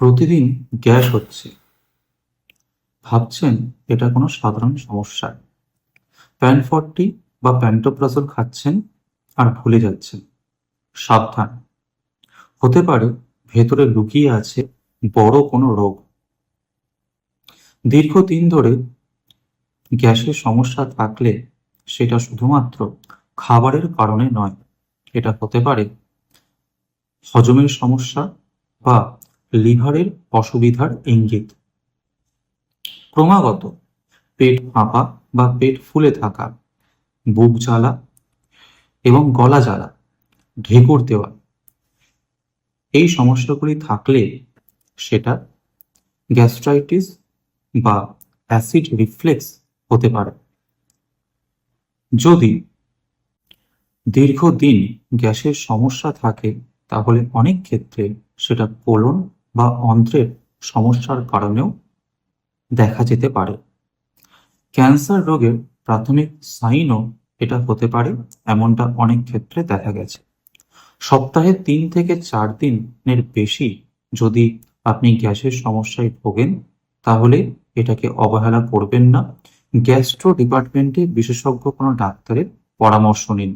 প্রতিদিন গ্যাস হচ্ছে, ভাবছেন এটা কোনো সাধারণ সমস্যা। প্যান 40 বা প্যান্টোপ্রাজল খাচ্ছেন আর ভুলে যাচ্ছেন। সাবধান, হতে পারে ভেতরে লুকিয়ে আছে বড় কোনো রোগ। দীর্ঘদিন ধরে গ্যাসের সমস্যা থাকলে সেটা শুধুমাত্র খাবারের কারণে নয়, এটা হতে পারে হজমের সমস্যা বা লিভারের অসুবিধার ইঙ্গিত। ক্রমাগত পেট ফাঁপা বা পেট ফুলে থাকা, বুক জ্বালা এবং গলা জ্বালা, ঢেকুর দেওয়া, এই সমস্যাগুলি থাকলে সেটা গ্যাস্ট্রাইটিস বা অ্যাসিড রিফ্লেক্স হতে পারে। যদি দীর্ঘদিন গ্যাসের সমস্যা থাকে তাহলে অনেক ক্ষেত্রে সেটা কোলন বা অন্ত্রের সমস্যার কারণেও দেখা যেতে পারে। ক্যান্সার রোগের প্রাথমিক সাইনও এটা হতে পারে, এমনটা অনেক ক্ষেত্রে দেখা গেছে। সপ্তাহে 3 থেকে 4 দিনের বেশি যদি আপনি গ্যাসের সমস্যায় ভোগেন তাহলে এটাকে অবহেলা করবেন না। গ্যাস্ট্রো ডিপার্টমেন্টে বিশেষজ্ঞ কোনো ডাক্তারের পরামর্শ নিন।